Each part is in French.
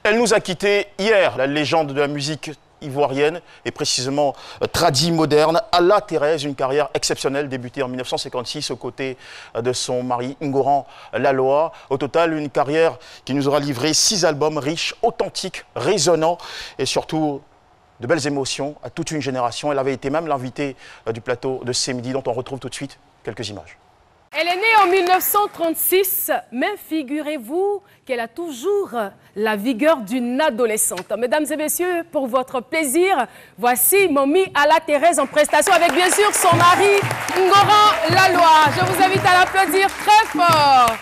Elle nous a quittés hier, la légende de la musique ivoirienne et précisément tradie moderne, Alla Thérèse, une carrière exceptionnelle débutée en 1956 aux côtés de son mari Ngoran Laloa. Au total, une carrière qui nous aura livré 6 albums riches, authentiques, résonnants et surtout de belles émotions à toute une génération. Elle avait été même l'invitée du plateau de C'est Midi dont on retrouve tout de suite quelques images. Elle est née en 1936, mais figurez-vous qu'elle a toujours la vigueur d'une adolescente. Mesdames et messieurs, pour votre plaisir, voici Mommy Alla Thérèse en prestation avec bien sûr son mari Ngoran Laloa. Je vous invite à l'applaudir très fort.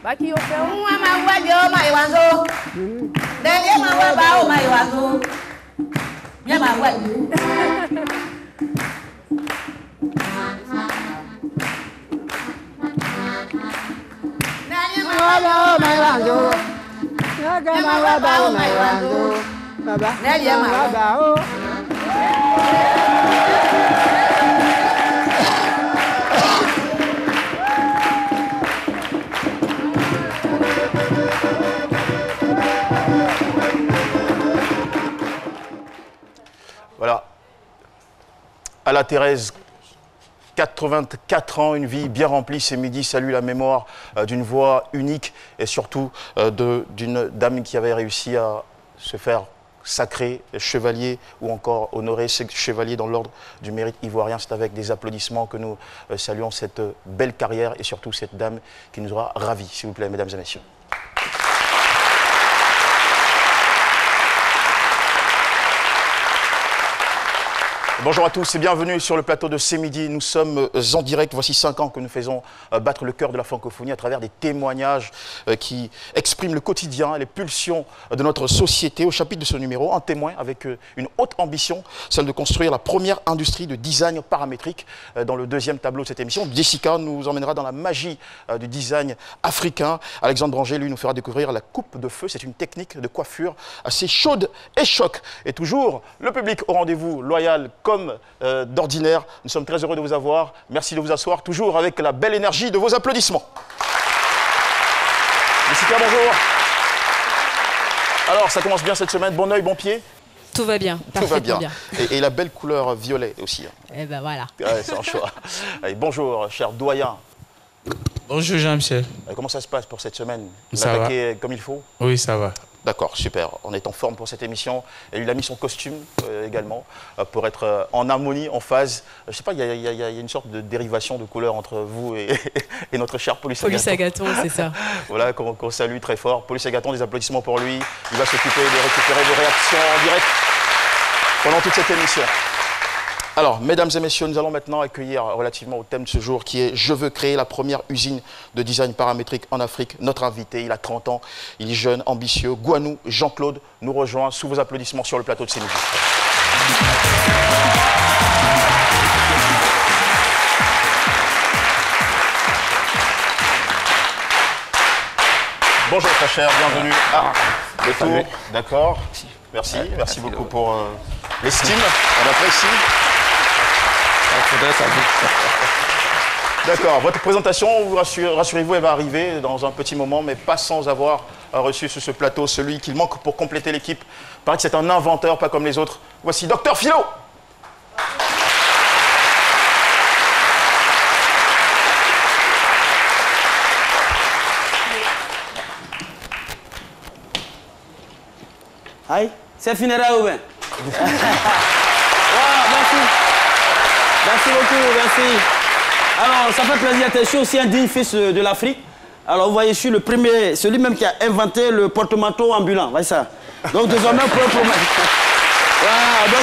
Baki yo fe o ma wa yo ma iwanzo de ye ma wa ba o ma iwanzo me ma wa yo na ye ma wa ba o ma iwanzo na ga ma wa ba o ma iwanzo baba na ye ma wa ba o. Voilà, Alla Thérèse, 84 ans, une vie bien remplie. C'est Midi salue la mémoire d'une voix unique et surtout d'une dame qui avait réussi à se faire sacrer chevalier ou encore honorer ce chevalier dans l'ordre du mérite ivoirien. C'est avec des applaudissements que nous saluons cette belle carrière et surtout cette dame qui nous aura ravis, s'il vous plaît, mesdames et messieurs. Bonjour à tous et bienvenue sur le plateau de C'est Midi. Nous sommes en direct. Voici 5 ans que nous faisons battre le cœur de la francophonie à travers des témoignages qui expriment le quotidien et les pulsions de notre société. Au chapitre de ce numéro, un témoin avec une haute ambition, celle de construire la première industrie de design paramétrique. Dans le deuxième tableau de cette émission, Jessica nous emmènera dans la magie du design africain. Alexandre Branger, lui, nous fera découvrir la coupe de feu. C'est une technique de coiffure assez chaude et choc. Et toujours, le public au rendez-vous, loyal comme d'ordinaire. Nous sommes très heureux de vous avoir. Merci de vous asseoir, toujours avec la belle énergie de vos applaudissements. Jessica, bonjour. Alors, ça commence bien cette semaine. Bon oeil, bon pied? Tout va bien. Tout va bien. Et la belle couleur violet aussi. Eh ben voilà. Ouais, c'est un choix. Allez, bonjour, cher doyen. Bonjour Jean-Michel. Comment ça se passe pour cette semaine? Vous Ça va. attaquez comme il faut? Oui, ça va. D'accord, super. On est en forme pour cette émission. Et il a mis son costume également pour être en harmonie, en phase. Je ne sais pas, il y a une sorte de dérivation de couleur entre vous et notre cher Paulus Agathon. Paulus Agathon, c'est ça. Voilà, qu'on salue très fort. Paulus Agathon, des applaudissements pour lui. Il va s'occuper de récupérer vos réactions en direct pendant toute cette émission. Alors, mesdames et messieurs, nous allons maintenant accueillir relativement au thème de ce jour qui est « Je veux créer la première usine de design paramétrique en Afrique ». Notre invité, il a 30 ans, il est jeune, ambitieux. Gouanou Jean-Claude nous rejoint sous vos applaudissements sur le plateau de C'est Midi. Bonjour très cher, bienvenue. Le tour, d'accord. Merci beaucoup pour l'estime, on apprécie. D'accord, votre présentation, rassurez-vous, elle va arriver dans un petit moment, mais pas sans avoir reçu sur ce plateau celui qu'il manque pour compléter l'équipe. Il paraît que c'est un inventeur, pas comme les autres. Voici Dr Philo. Aïe, c'est funéraire ou bien? Merci. Merci beaucoup, merci. Alors, ça fait plaisir, je suis aussi un digne fils de l'Afrique. Alors vous voyez, je suis le premier, celui même qui a inventé le porte-manteau ambulant, voyez ça. Donc désormais, on peut... Voilà, donc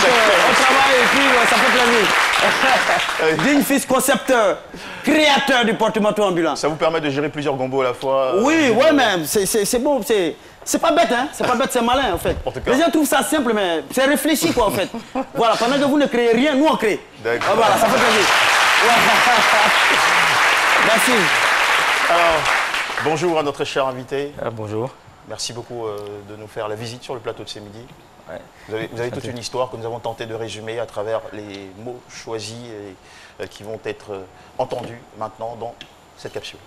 on travaille et puis ça fait plaisir. Digne fils concepteur, créateur du porte-manteau ambulant. Ça vous permet de gérer plusieurs gombos à la fois. Oui, ouais, même, c'est bon, c'est pas bête, hein. C'est pas bête, c'est malin, en fait. Les gens trouvent ça simple, mais c'est réfléchi, quoi, en fait. Voilà, pendant que vous ne créez rien, nous, on crée. D'accord. Ah, voilà, ça fait plaisir. Merci. Alors, bonjour à notre cher invité. Bonjour. Merci beaucoup de nous faire la visite sur le plateau de ce midi. Ouais. Vous avez toute une histoire que nous avons tenté de résumer à travers les mots choisis et qui vont être entendus maintenant dans cette capsule.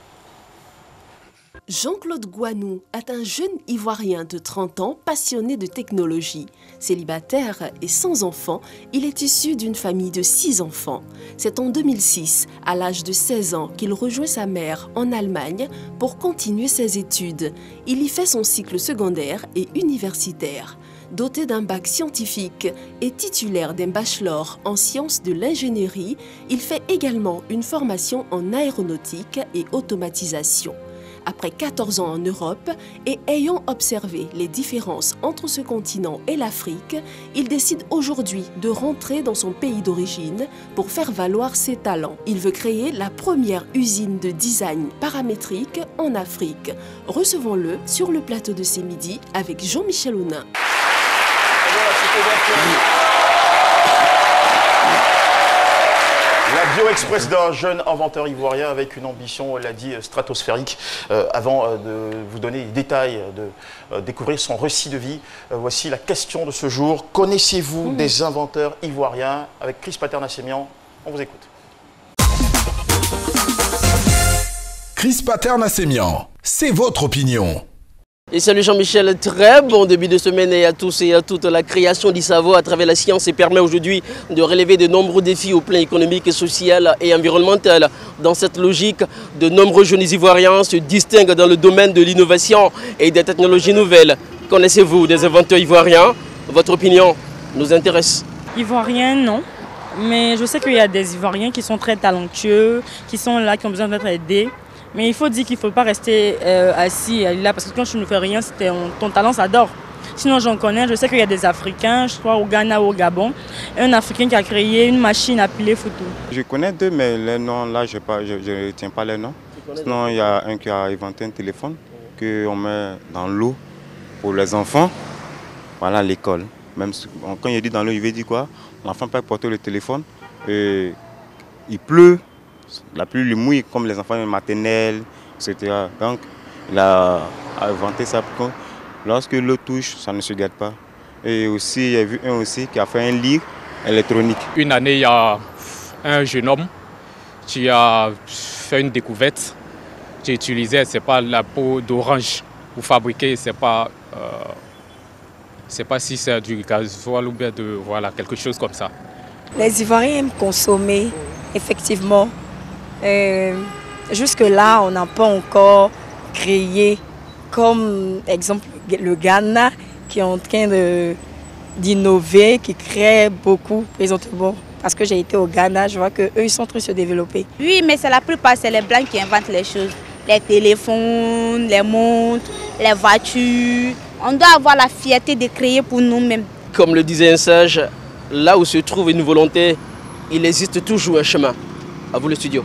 Jean-Claude Gouanou est un jeune Ivoirien de 30 ans passionné de technologie. Célibataire et sans enfant, il est issu d'une famille de 6 enfants. C'est en 2006, à l'âge de 16 ans, qu'il rejoint sa mère en Allemagne pour continuer ses études. Il y fait son cycle secondaire et universitaire. Doté d'un bac scientifique et titulaire d'un bachelor en sciences de l'ingénierie, il fait également une formation en aéronautique et automatisation. Après 14 ans en Europe et ayant observé les différences entre ce continent et l'Afrique, il décide aujourd'hui de rentrer dans son pays d'origine pour faire valoir ses talents. Il veut créer la première usine de design paramétrique en Afrique. Recevons-le sur le plateau de ce midi avec Jean-Michel Aunin. La bio-express d'un jeune inventeur ivoirien avec une ambition, on l'a dit, stratosphérique. Avant de vous donner les détails, de découvrir son récit de vie, voici la question de ce jour. Connaissez-vous des inventeurs ivoiriens? Avec Chris Paternassemian, on vous écoute. Chris Paternassemian, c'est votre opinion. Et salut Jean-Michel, très bon début de semaine et à tous et à toutes. La création du savoir à travers la science permet aujourd'hui de relever de nombreux défis au plan économique, social et environnemental. Dans cette logique, de nombreux jeunes ivoiriens se distinguent dans le domaine de l'innovation et des technologies nouvelles. Connaissez-vous des inventeurs ivoiriens? Votre opinion nous intéresse. Ivoiriens, non. Mais je sais qu'il y a des Ivoiriens qui sont très talentueux, qui sont là, qui ont besoin d'être aidés. Mais il faut dire qu'il ne faut pas rester assis là, parce que quand tu ne fais rien, ton talent, ça dort. Sinon, j'en connais, je sais qu'il y a des Africains, je crois au Ghana ou au Gabon, un Africain qui a créé une machine à piler photo. Je connais deux, mais les noms, là, je ne retiens pas les noms. Sinon, il y a un qui a inventé un téléphone qu'on met dans l'eau pour les enfants, voilà, à l'école. Même quand il dit dans l'eau, il veut dire quoi? L'enfant peut porter le téléphone, et il pleut. La pluie lui mouille comme les enfants maternels, etc. Donc, il a inventé ça pour que lorsque l'eau touche, ça ne se gâte pas. Et aussi, il y a vu un aussi qui a fait un lit électronique. Une année, il y a un jeune homme qui a fait une découverte. Qui utilisait, c'est pas la peau d'orange pour fabriquer, c'est pas si c'est du gasoil ou bien voilà, quelque chose comme ça. Les Ivoiriens aiment consommer, effectivement. Jusque-là, on n'a pas encore créé, comme exemple le Ghana, qui est en train d'innover, qui crée beaucoup présentement. Parce que j'ai été au Ghana, je vois qu'eux, ils sont en train de se développer. Oui, mais c'est la plupart, c'est les Blancs qui inventent les choses. Les téléphones, les montres, les voitures. On doit avoir la fierté de créer pour nous-mêmes. Comme le disait un sage, là où se trouve une volonté, il existe toujours un chemin. À vous le studio.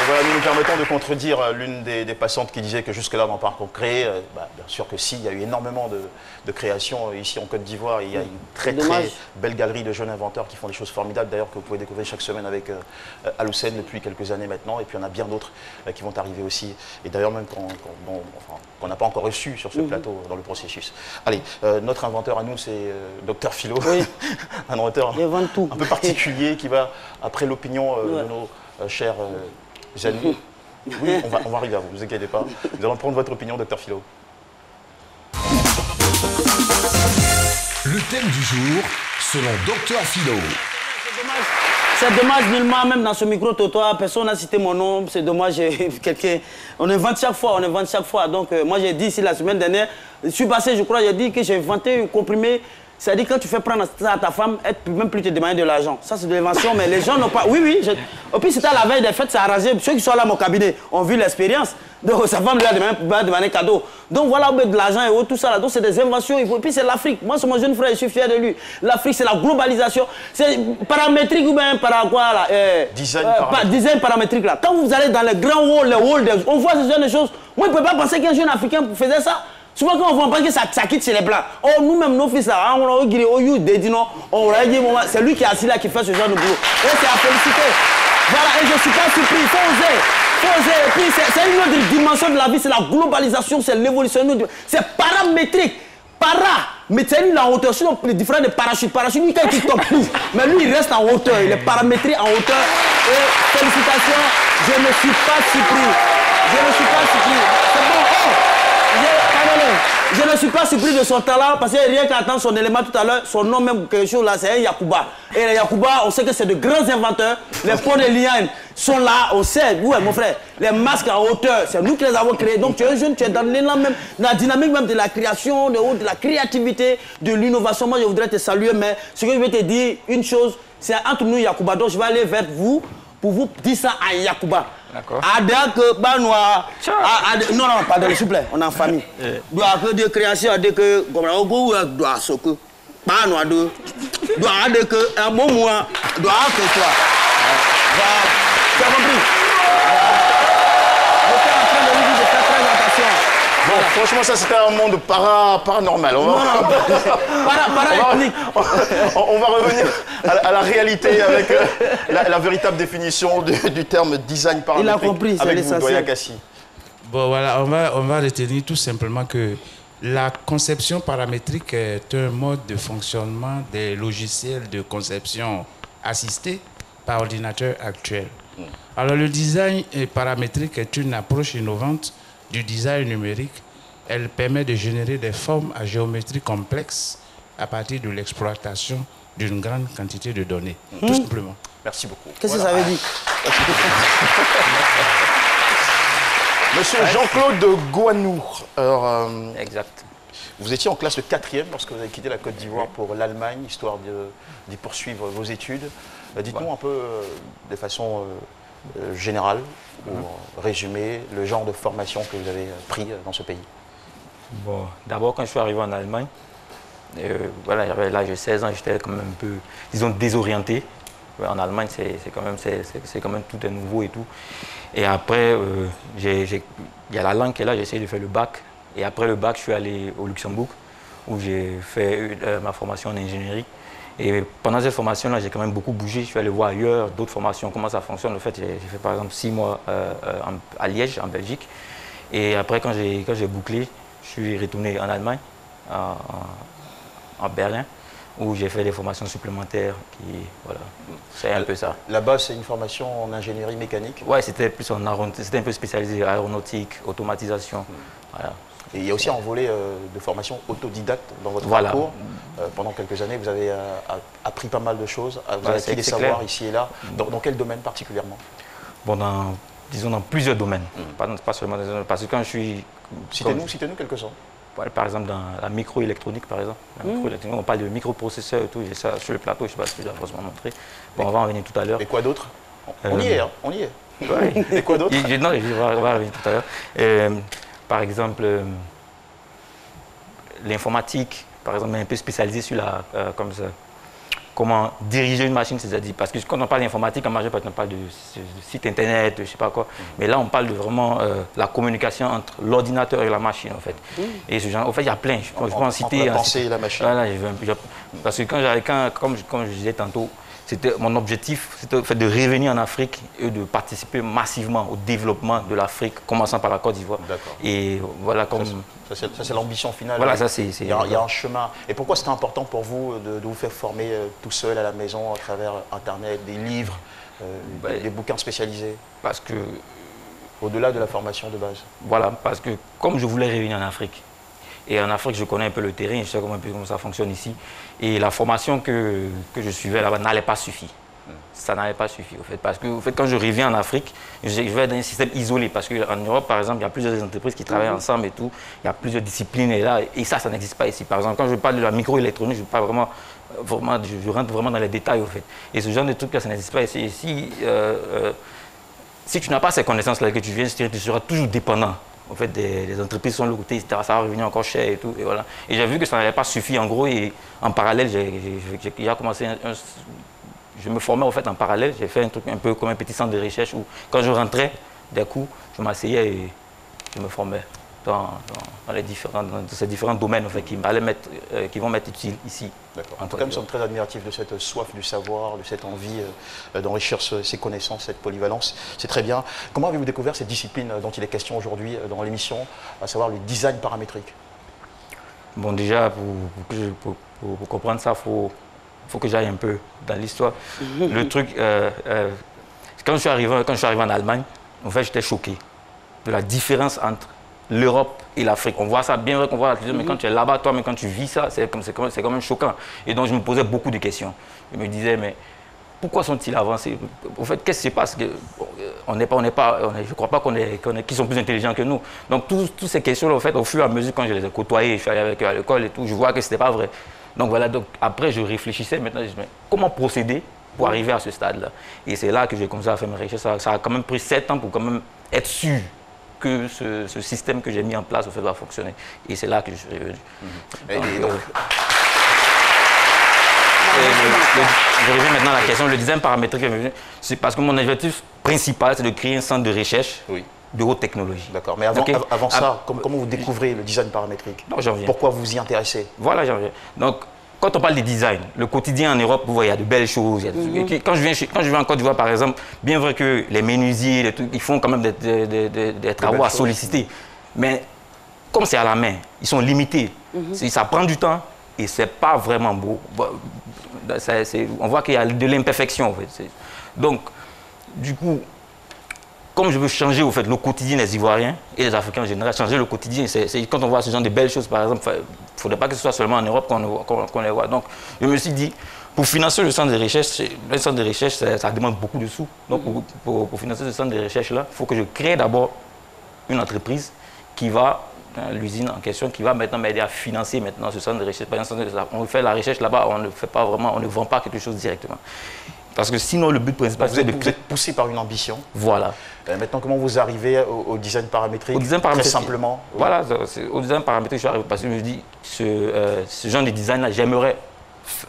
Voilà, nous nous permettons de contredire l'une des passantes qui disait que jusque-là, on n'a pas encore créé. Bien sûr que si, il y a eu énormément de créations ici en Côte d'Ivoire. Il y a une très belle galerie de jeunes inventeurs qui font des choses formidables, d'ailleurs, que vous pouvez découvrir chaque semaine avec Aloussen depuis quelques années maintenant. Et puis, il y en a bien d'autres qui vont arriver aussi. Et d'ailleurs, même qu'on n'a pas encore reçu sur ce plateau dans le processus. Allez, notre inventeur à nous, c'est Dr Philo, un inventeur un peu particulier qui va, après l'opinion de nos chers amis. Oui, on va arriver à vous, ne vous inquiétez pas. Nous allons prendre votre opinion, Dr Philo. Le thème du jour, selon Dr Philo. C'est dommage, nullement, même dans ce micro-trottoir, personne n'a cité mon nom. C'est dommage, quelqu'un. On invente chaque fois, Donc, moi, j'ai dit ici la semaine dernière, je suis passé, je crois, j'ai dit que j'ai inventé un comprimé C'est-à-dire quand tu fais prendre ça à ta femme, elle ne peut même plus te demander de l'argent. Ça, c'est de l'invention, mais les gens n'ont pas... Oui, oui. Et puis, c'était à la veille des fêtes, ça a arrangé. Ceux qui sont là à mon cabinet ont vu l'expérience. Donc, sa femme lui a demandé cadeau. Donc, voilà, de l'argent et autres, tout ça. Là. Donc, c'est des inventions. Et puis, c'est l'Afrique. Moi, c'est mon jeune frère, je suis fier de lui. L'Afrique, c'est la globalisation. C'est paramétrique ou bien par quoi là design paramétrique là. Quand vous allez dans les grands halls, on voit ce genre de choses. Moi, je ne peux pas penser qu'un jeune Africain faisait ça. Souvent, quand on voit, on pense que ça quitte chez les Blancs. Oh, nous-mêmes, nos fils, là, on a dit, c'est lui qui est assis là, qui fait ce genre de boulot. Et c'est à féliciter. Voilà, et je ne suis pas surpris. Il faut oser. Et puis, c'est une autre dimension de la vie, c'est la globalisation, c'est l'évolution. C'est paramétrique. Mais c'est lui la hauteur, sinon les différents de parachute. Parachute, lui, quand il tombe, mais lui, il reste en hauteur. Il est paramétré en hauteur. Et félicitations, je ne suis pas surpris. C'est bon. Je ne suis pas surpris de son talent parce que rien qu'à attendre son élément tout à l'heure, son nom même quelque chose là, c'est un Yacouba. Et les Yacouba, on sait que c'est de grands inventeurs. Les ponts de liane sont là, on sait. Ouais, mon frère, les masques en hauteur, c'est nous qui les avons créés. Donc tu es un jeune, tu es dans l'élan même, dans la dynamique même de la création, de la créativité, de l'innovation. Moi, je voudrais te saluer, mais ce que je vais te dire, une chose, c'est entre nous Yacouba. Donc je vais aller vers vous pour vous dire ça à Yacouba. D'accord. Non, pardon, s'il vous plaît, on est en famille. Doit que de création, de que, comme on doit ce que, pas noir de, doit que, un bon mois, doit que toi. Tu as compris? J'étais en train de lui dire de faire très attention. Bon, franchement, ça c'était un monde paranormal. On va revenir à la réalité avec la véritable définition du terme design paramétrique. Il a compris, c'est l'essentiel. Bon, voilà, on va retenir tout simplement que la conception paramétrique est un mode de fonctionnement des logiciels de conception assistés par ordinateur actuel. Alors, le design paramétrique est une approche innovante du design numérique. Elle permet de générer des formes à géométrie complexe à partir de l'exploitation d'une grande quantité de données, tout simplement. Merci beaucoup. Qu'est-ce que ça veut dire? Monsieur Jean-Claude Gouanour, exact. Vous étiez en classe de 4e lorsque vous avez quitté la Côte d'Ivoire pour l'Allemagne, histoire d'y poursuivre vos études. Dites-nous un peu, de façon générale, ou résumé, le genre de formation que vous avez pris dans ce pays. Bon, d'abord, quand je suis arrivé en Allemagne, voilà, j'avais l'âge de 16 ans, j'étais quand même un peu, disons, désorienté. En Allemagne, c'est quand même tout est nouveau et tout. Et après, il y a la langue qui est là, j'ai essayé de faire le bac. Et après le bac, je suis allé au Luxembourg, où j'ai fait ma formation en ingénierie. Et pendant cette formation-là, j'ai quand même beaucoup bougé. Je suis allé voir ailleurs d'autres formations, comment ça fonctionne. En fait, j'ai fait par exemple 6 mois à Liège, en Belgique. Et après, quand j'ai bouclé, je suis retourné en Allemagne, à Berlin, où j'ai fait des formations supplémentaires. Voilà, c'est un peu ça. Là-bas, c'est une formation en ingénierie mécanique? Oui, c'était plus c'était un peu spécialisé aéronautique, automatisation. Voilà. Et il y a aussi un volet de formation autodidacte dans votre parcours. Pendant quelques années, vous avez appris pas mal de choses, vous avez acquis des savoirs ici et là. Dans quel domaine particulièrement? Bon, disons dans plusieurs domaines, pas seulement dans parce que quand je suis... Citez-nous quelques-uns. Par exemple, dans la microélectronique, par exemple. On parle de microprocesseurs et tout, j'ai ça sur le plateau, je ne sais pas si je vais forcément montrer. Bon, on va en revenir tout à l'heure. Et quoi d'autre? On y est, hein, on y est. Ouais. Et quoi d'autre? Non, on va revenir tout à l'heure. Par exemple, l'informatique, par exemple, est un peu spécialisée sur comme ça, comment diriger une machine, c'est-à-dire, parce que quand on parle d'informatique, en majeur, on parle de site internet, je ne sais pas quoi, mais là, on parle de vraiment la communication entre l'ordinateur et la machine, en fait. Et ce genre, en fait, il y a plein, je peux en citer. La pensée et la machine. Voilà, parce que comme je disais tantôt, mon objectif, c'était de revenir en Afrique et de participer massivement au développement de l'Afrique, commençant par la Côte d'Ivoire. Et voilà comme... Ça, c'est l'ambition finale. Voilà, ça, il y a un chemin. Et pourquoi c'était important pour vous de vous faire former tout seul à la maison, à travers Internet, des livres, des bouquins spécialisés? Parce que... Au-delà de la formation de base. Voilà, parce que comme je voulais revenir en Afrique, et en Afrique, je connais un peu le terrain, je sais comment ça fonctionne ici. Et la formation que je suivais là-bas n'allait pas suffire. Ça n'avait pas suffi, en fait. Parce que, en fait, quand je reviens en Afrique, je vais dans un système isolé. Parce qu'en Europe, par exemple, il y a plusieurs entreprises qui travaillent ensemble et tout. Il y a plusieurs disciplines et ça n'existe pas ici. Par exemple, quand je parle de la microélectronique, je parle vraiment, je rentre vraiment dans les détails, en fait. Et ce genre de trucs-là, ça n'existe pas ici. Et si tu n'as pas ces connaissances-là que tu viens, tu seras toujours dépendant. En fait, des entreprises sont le côté, ça va revenir encore cher et tout. Et voilà. Et j'ai vu que ça n'avait pas suffi, en gros. Et en parallèle, j'ai commencé je me formais en fait en parallèle, j'ai fait un truc un peu comme un petit centre de recherche où quand je rentrais, d'un coup, je m'asseyais et je me formais dans ces différents domaines en fait, qui vont m'être utiles ici. D'accord. En tout cas, nous sommes très admiratifs de cette soif du savoir, de cette envie d'enrichir ses connaissances, cette polyvalence. C'est très bien. Comment avez-vous découvert cette discipline dont il est question aujourd'hui dans l'émission, à savoir le design paramétrique? Bon, déjà, pour comprendre ça, il faut que j'aille un peu dans l'histoire. Le truc, quand je suis arrivé en Allemagne, en fait, j'étais choqué de la différence entre l'Europe et l'Afrique. On voit ça, bien vrai qu'on voit la culture, mais quand tu es là-bas, toi, mais quand tu vis ça, c'est quand même choquant. Et donc, je me posais beaucoup de questions. Je me disais, mais pourquoi sont-ils avancés? En fait, qu'est-ce qui se passe? Je ne crois pas qu'ils sont plus intelligents que nous. Donc, toutes ces questions-là, en fait, au fur et à mesure, quand je les ai côtoyés, je suis allé avec eux à l'école et tout, je vois que ce n'était pas vrai. Donc voilà, donc après je réfléchissais, maintenant je me disais, comment procéder pour arriver à ce stade-là? Et c'est là que j'ai commencé à faire mes recherches. Ça a quand même pris 7 ans pour quand même être sûr que ce système que j'ai mis en place au fait va fonctionner. Et c'est là que je suis revenu. Je reviens maintenant à la question, le design paramétrique, c'est parce que mon objectif principal, c'est de créer un centre de recherche. Oui. De haute technologie. D'accord, mais avant ça, comment vous découvrez le design paramétrique? Pourquoi vous vous y intéressez? Voilà, j'en viens. Donc, quand on parle de design, le quotidien en Europe, vous voyez, il y a de belles choses. Quand je viens en Côte d'Ivoire, par exemple, bien vrai que les menuisiers, ils font quand même des travaux à solliciter. Mais comme c'est à la main, ils sont limités. Ça prend du temps et c'est pas vraiment beau. On voit qu'il y a de l'imperfection, en fait. Donc, du coup, comme je veux changer au fait, le quotidien des Ivoiriens et des Africains en général, changer le quotidien, quand on voit ce genre de belles choses, par exemple, il ne faudrait pas que ce soit seulement en Europe qu'on les voit. Donc, je me suis dit, pour financer le centre de recherche, ça demande beaucoup de sous. Donc, pour financer ce centre de recherche-là, il faut que je crée d'abord une entreprise qui va, l'usine en question, qui va maintenant m'aider à financer maintenant ce centre de recherche. Par exemple, on fait la recherche là-bas, on ne vend pas quelque chose directement. Parce que sinon, le but principal, c'est vous êtes poussé par une ambition. Voilà. Maintenant, comment vous arrivez au design paramétrique? Au design paramétrique, très simplement. Voilà, au design paramétrique, je suis arrivé parce que je me dis, ce genre de design-là, j'aimerais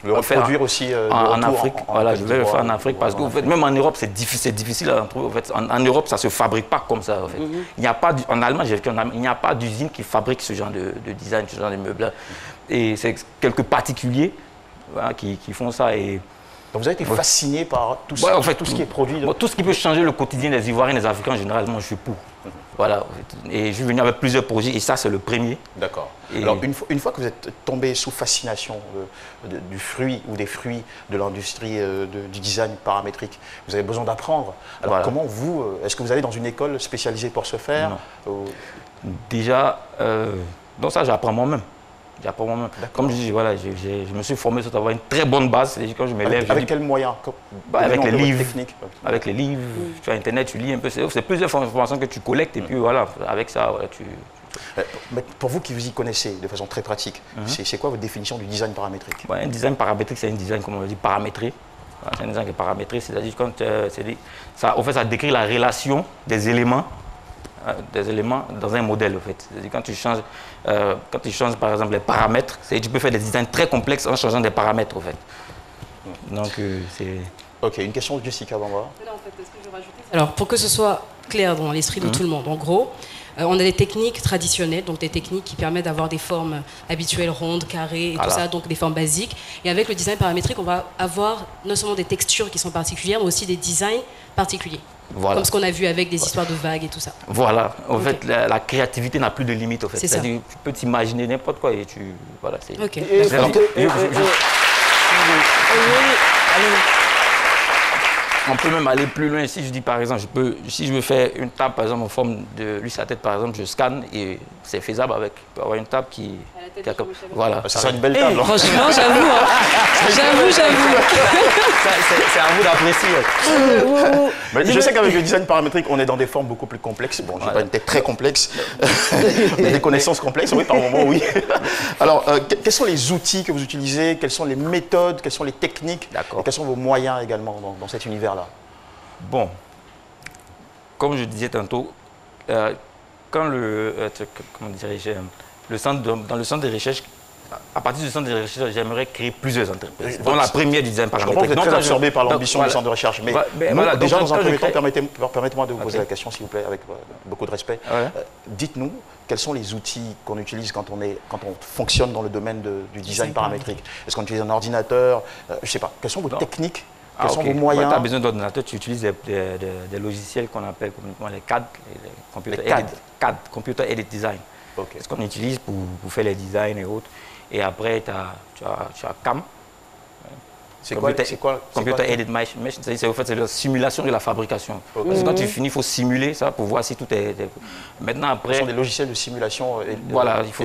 le reproduire aussi en Afrique. Voilà, je vais le faire en Afrique parce que en fait, même en Europe, c'est difficile à en trouver. En fait, en Europe, ça ne se fabrique pas comme ça. En fait. Il n'y a pas, en Allemagne, il n'y a pas d'usine qui fabrique ce genre de design, ce genre de meubles-là. Et c'est quelques particuliers qui font ça. Et donc vous avez été fasciné par tout ce qui est produit tout ce qui peut changer le quotidien des Ivoiriens et des Africains, en général, moi je suis pour. Voilà. Et je suis venu avec plusieurs projets et ça, c'est le premier. D'accord. Alors, une fois que vous êtes tombé sous fascination du fruit ou des fruits de l'industrie du design paramétrique, vous avez besoin d'apprendre. Alors, comment est-ce que vous allez dans une école spécialisée pour ce faire? Non. Déjà, donc ça, j'apprends moi-même. Comme je dis, voilà, je me suis formé sur avoir une très bonne base. Quand je m'élève, avec quels moyens? Avec les livres. Avec les livres, sur Internet, tu lis un peu. C'est plusieurs informations que tu collectes et puis voilà, avec ça, voilà, Mais pour vous qui vous y connaissez de façon très pratique, c'est quoi votre définition du design paramétrique? Un design paramétrique, c'est un design, comme on le dit, paramétré. C'est un design qui est paramétré, c'est-à-dire quand en fait, ça décrit la relation des éléments dans un modèle, en fait. C'est-à-dire quand tu changes, par exemple, les paramètres, tu peux faire des designs très complexes en changeant des paramètres, en fait. Donc, c'est... Ok, une question de Jessica Bamba. Alors, pour que ce soit clair dans l'esprit de tout le monde, en gros, on a des techniques traditionnelles, donc des techniques qui permettent d'avoir des formes habituelles, rondes, carrées, et tout ça, donc des formes basiques. Et avec le design paramétrique, on va avoir non seulement des textures qui sont particulières, mais aussi des designs particuliers. Voilà. Comme ce qu'on a vu avec des histoires de vagues et tout ça. Voilà. En fait, la créativité n'a plus de limite. En fait. C'est ça. Tu peux t'imaginer n'importe quoi et tu... Voilà, c'est... Ok. On peut même aller plus loin. Si je dis par exemple, si je veux faire une table par exemple en forme de lui sa tête par exemple, je scanne et c'est faisable avec. On peut avoir une table qui a comme, voilà. Ça sera une belle table. Franchement, j'avoue. J'avoue. C'est à vous d'apprécier. Je sais qu'avec le design paramétrique, on est dans des formes beaucoup plus complexes. Bon, je n'ai pas une tête très complexe, mais des connaissances complexes, oui, par moment, oui. Alors, quels sont les outils que vous utilisez? Quelles sont les méthodes? Quelles sont les techniques? Et quels sont vos moyens également dans cet univers-là? Bon, comme je disais tantôt, quand comment dirais-je, dans le centre de recherche, à partir du centre de recherche, j'aimerais créer plusieurs entreprises. Dans la première du design paramétrique. Je comprends que vous êtes très absorbé par l'ambition du centre de recherche. Mais déjà, dans un premier temps, permettez-moi de vous poser la question, s'il vous plaît, avec beaucoup de respect. Dites-nous, quels sont les outils qu'on utilise quand on fonctionne dans le domaine du design paramétrique? Est-ce qu'on utilise un ordinateur? Je ne sais pas. Quelles sont vos techniques? Quels sont vos moyens? Tu as besoin d'ordinateur, tu utilises des logiciels qu'on appelle communément les CAD, Computer Aided Design. C'est ce qu'on utilise pour faire les designs et autres. Et après, tu as CAM. C'est quoi Computer Aided Machine. C'est la simulation de la fabrication. Parce que quand tu finis, il faut simuler ça pour voir si tout est... Maintenant, après... Ce sont des logiciels de simulation. Voilà, il faut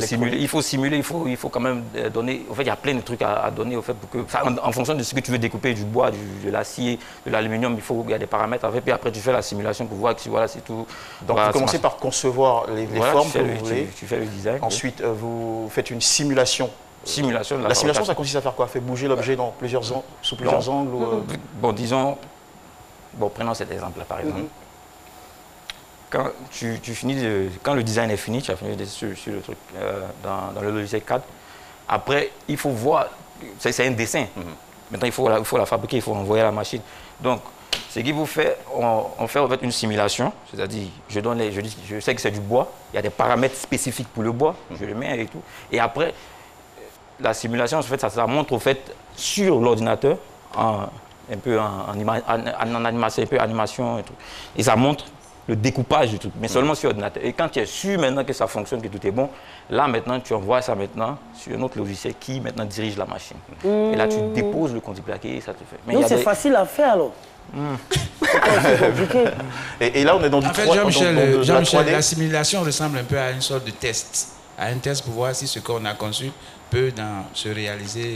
simuler, il faut quand même donner... En fait, il y a plein de trucs à donner au fait pour que... En fonction de ce que tu veux découper, du bois, de l'acier, de l'aluminium, il y a des paramètres à faire. Puis après, tu fais la simulation pour voir si voilà, c'est tout... Donc, vous commencez par concevoir les formes que vous voulez. Tu fais le design. Ensuite, vous faites une simulation. La simulation, ça consiste à faire quoi? Faire bouger l'objet sous plusieurs angles Bon, disons, prenons cet exemple-là, par exemple. Quand quand le design est fini, tu as fini sur le truc, dans le logiciel CAD, après, il faut voir, c'est un dessin. Maintenant, il faut la fabriquer, il faut envoyer à la machine. Donc, ce qu'il vous fait, on fait en fait une simulation, c'est-à-dire, je sais que c'est du bois, il y a des paramètres spécifiques pour le bois, je le mets et tout, et après, la simulation, en fait, ça montre au fait sur l'ordinateur, un peu en animation, un peu animation et tout. Et ça montre le découpage du truc, mais seulement sur l'ordinateur. Et quand tu es sûr maintenant que ça fonctionne, que tout est bon, là maintenant, tu envoies ça maintenant sur un autre logiciel qui maintenant dirige la machine. Et là, tu déposes le contreplaqué et ça te fait. Mais donc c'est facile à faire alors. C'est compliqué. Et là, on est dans du 3D. Jean-Michel, la simulation ressemble un peu à une sorte de test. À un test pour voir si ce qu'on a conçu peut se réaliser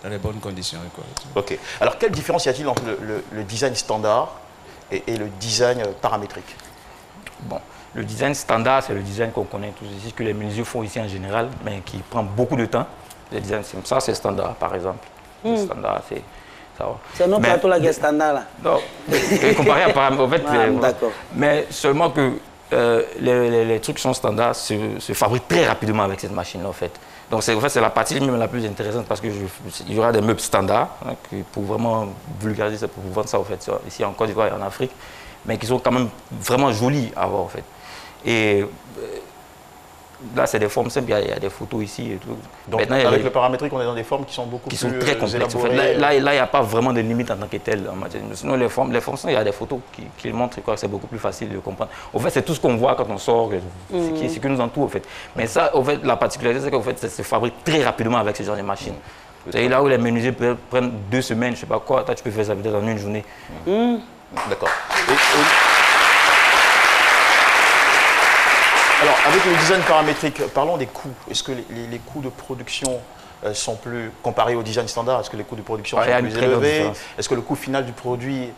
dans les bonnes conditions. Ok. Alors, quelle différence y a-t-il entre le design standard et le design paramétrique? Bon, le design standard, c'est le design qu'on connaît tous ici, que les menuisiers font ici en général, mais qui prend beaucoup de temps. Le design, ça, c'est standard, par exemple. Le standard, c'est... C'est notre plateau là qui est standard là. Non, comparé à paramétrique, en fait, d'accord. Mais seulement que les trucs qui sont standards se fabriquent très rapidement avec cette machine-là, en fait. Donc, en fait, c'est la partie même la plus intéressante parce qu'il y aura des meubles standards pour vraiment vulgariser ça, pour vendre ça, en fait, ici en Côte d'Ivoire et en Afrique, mais qui sont quand même vraiment jolis à voir, en fait. Et là, c'est des formes simples, il y a des photos ici et tout. Donc, maintenant, avec le paramétrique, on est dans des formes qui sont beaucoup plus très complexes. En fait. Là, il n'y a pas vraiment de limite en tant que tel. Sinon, les formes, il y a des photos qui montrent que c'est beaucoup plus facile de comprendre. En fait, c'est tout ce qu'on voit quand on sort, ce qui nous entoure, en fait. Mais ça, en fait, la particularité, c'est qu'en fait, ça se fabrique très rapidement avec ce genre de machines. C'est là où les menuisiers peuvent prendre 2 semaines, je ne sais pas quoi, toi, tu peux faire ça peut-être en une journée. D'accord. Alors, avec le design paramétrique, parlons des coûts. Est-ce que les coûts de production sont plus comparés au design standard? Est-ce que les coûts de production sont plus élevés? Est-ce que le coût final du produit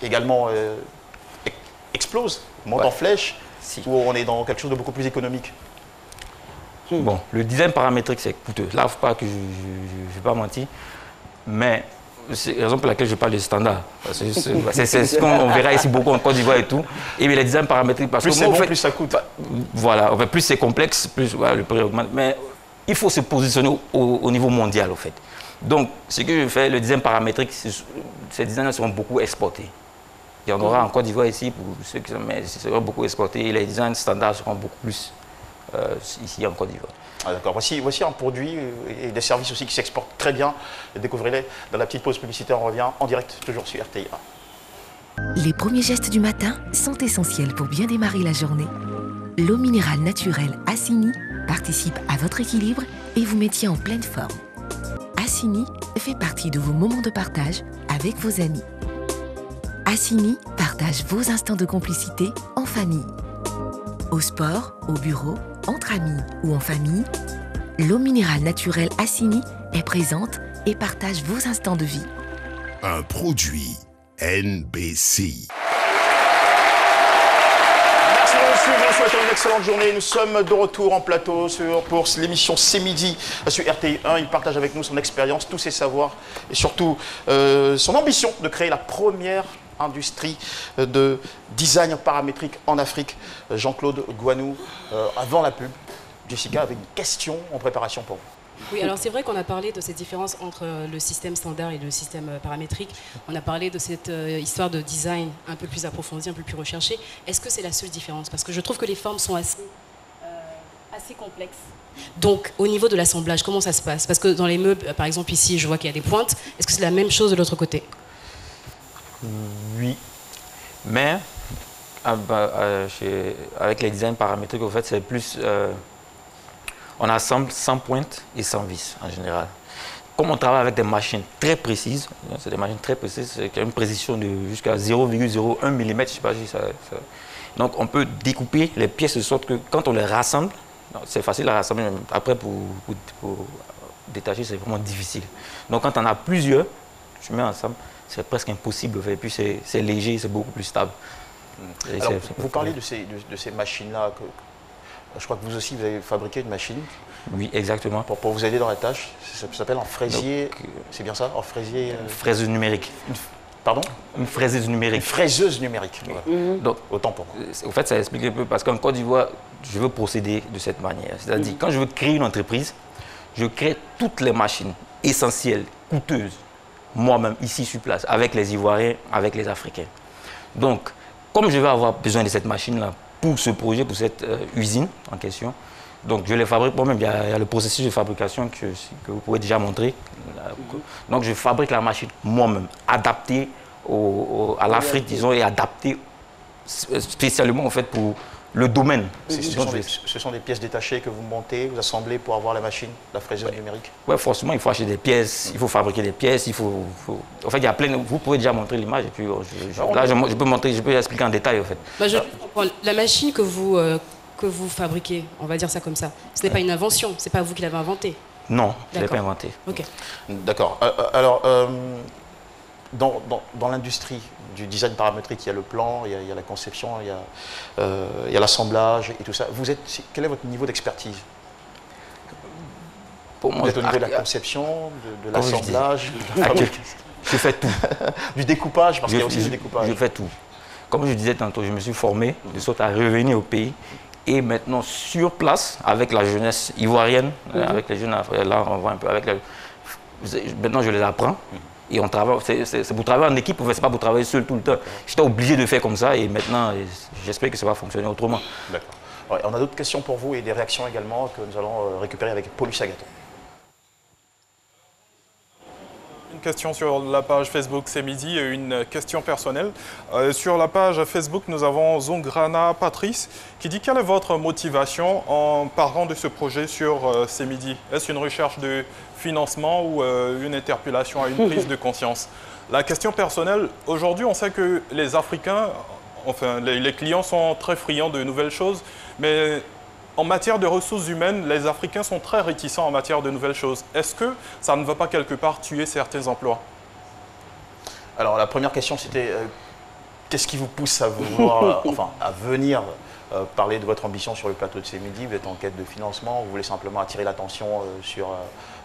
également explose, monte en flèche, ou on est dans quelque chose de beaucoup plus économique? Bon, le design paramétrique, c'est coûteux. Là, il ne faut pas que je ne vais pas mentir, mais c'est la raison pour laquelle je parle de standard. C'est ce qu'on verra ici beaucoup en Côte d'Ivoire et tout. Et bien, les designs paramétriques, parce plus que plus ça coûte. Voilà, en fait, plus c'est complexe, plus le prix augmente. Mais il faut se positionner au niveau mondial, en fait. Donc, ce que je fais, le design paramétrique, ces designs seront beaucoup exportés. Il y en aura en Côte d'Ivoire ici, pour ceux qui seront beaucoup exportés. Et les designs standards seront beaucoup plus ici en Côte d'Ivoire. Ah, d'accord. Voici un produit et des services aussi qui s'exportent très bien. Découvrez-les dans la petite pause publicitaire. On revient en direct, toujours sur RTIA. Les premiers gestes du matin sont essentiels pour bien démarrer la journée. L'eau minérale naturelle Assini participe à votre équilibre et vous met en pleine forme. Assini fait partie de vos moments de partage avec vos amis. Assini partage vos instants de complicité en famille. Au sport, au bureau, entre amis ou en famille, l'eau minérale naturelle Assini est présente et partage vos instants de vie. Un produit NBC. Merci de nous suivre, nous souhaitons une excellente journée. Nous sommes de retour en plateau pour l'émission C'est Midi sur RTI1. Il partage avec nous son expérience, tous ses savoirs et surtout son ambition de créer la première industrie de design paramétrique en Afrique. Jean-Claude Gouanou, avant la pub, Jessica avait une question en préparation pour vous. Oui, alors c'est vrai qu'on a parlé de cette différence entre le système standard et le système paramétrique. On a parlé de cette histoire de design un peu plus approfondie, un peu plus recherchée. Est-ce que c'est la seule différence? Parce que je trouve que les formes sont assez complexes. Donc, au niveau de l'assemblage, comment ça se passe? Parce que dans les meubles, par exemple ici, je vois qu'il y a des pointes. Est-ce que c'est la même chose de l'autre côté? Oui, mais avec les designs paramétriques, en fait, c'est plus... on assemble sans pointe et sans vis en général. Comme on travaille avec des machines très précises, c'est des machines très précises, qui ont une précision de jusqu'à 0,01 mm, je ne sais pas si ça... Donc on peut découper les pièces de sorte que quand on les rassemble, c'est facile à rassembler, mais après pour détacher c'est vraiment difficile. Donc quand on a plusieurs, tu mets ensemble, c'est presque impossible, et puis c'est léger, c'est beaucoup plus stable. Alors, vous parlez de ces machines-là, je crois que vous aussi, vous avez fabriqué une machine. Oui, exactement. Pour vous aider dans la tâche, ça s'appelle un fraisier, c'est bien ça? Un fraisier... Fraiseuse numérique. Pardon? Une fraiseuse numérique. Une fraiseuse numérique. Voilà. Donc, autant pour moi. En fait, ça explique un peu, parce qu'en Côte d'Ivoire, je veux procéder de cette manière. C'est-à-dire, quand je veux créer une entreprise, je crée toutes les machines essentielles, coûteuses, moi-même, ici sur place, avec les Ivoiriens, avec les Africains. Donc, comme je vais avoir besoin de cette machine-là pour ce projet, pour cette usine en question, donc je les fabrique moi-même. Il y a le processus de fabrication que vous pouvez déjà montrer. Donc, je fabrique la machine moi-même, adaptée à l'Afrique, disons, et adaptée spécialement en fait pour le domaine. Ce sont des pièces détachées que vous montez, vous assemblez pour avoir la machine, la fraiseuse numérique? Oui, forcément, il faut acheter des pièces, il faut fabriquer des pièces, En fait, il y a plein... Vous pouvez déjà montrer l'image et puis là, je peux montrer, je peux expliquer en détail en fait. La machine que vous fabriquez, on va dire ça comme ça, ce n'est pas une invention, c'est pas vous qui l'avez inventée? Non, je ne l'ai pas inventée. Ok. D'accord. Alors, dans l'industrie du design paramétrique, il y a le plan, il y a la conception, il y a l'assemblage et tout ça. Quel est votre niveau d'expertise? Pour moi, vous êtes au niveau de la conception, de l'assemblage, de la fabrication. Je fais tout. Du découpage, parce qu'il y a aussi du découpage. Je fais tout. Comme je disais tantôt, je me suis formé de sorte à revenir au pays. Et maintenant, sur place, avec la jeunesse ivoirienne, avec les jeunes, là, on voit un peu avec maintenant, je les apprends. Et on travaille, c'est pour travailler en équipe, c'est pas pour travailler seul tout le temps. J'étais obligé de faire comme ça et maintenant, j'espère que ça va fonctionner autrement. D'accord. Ouais, on a d'autres questions pour vous et des réactions également que nous allons récupérer avec Paulus Agathon. Une question sur la page Facebook C'est Midi et une question personnelle. Sur la page Facebook, nous avons Zongrana Patrice qui dit: quelle est votre motivation en parlant de ce projet sur C'est Midi? Est-ce une recherche de financement ou une interpellation à une prise de conscience? La question personnelle, aujourd'hui, on sait que les Africains, enfin les clients sont très friands de nouvelles choses, mais en matière de ressources humaines, les Africains sont très réticents en matière de nouvelles choses. Est-ce que ça ne va pas quelque part tuer certains emplois? Alors la première question c'était qu'est-ce qui vous pousse à vouloir, à venir parler de votre ambition sur le plateau de C'est Midi? Vous êtes en quête de financement, vous voulez simplement attirer l'attention sur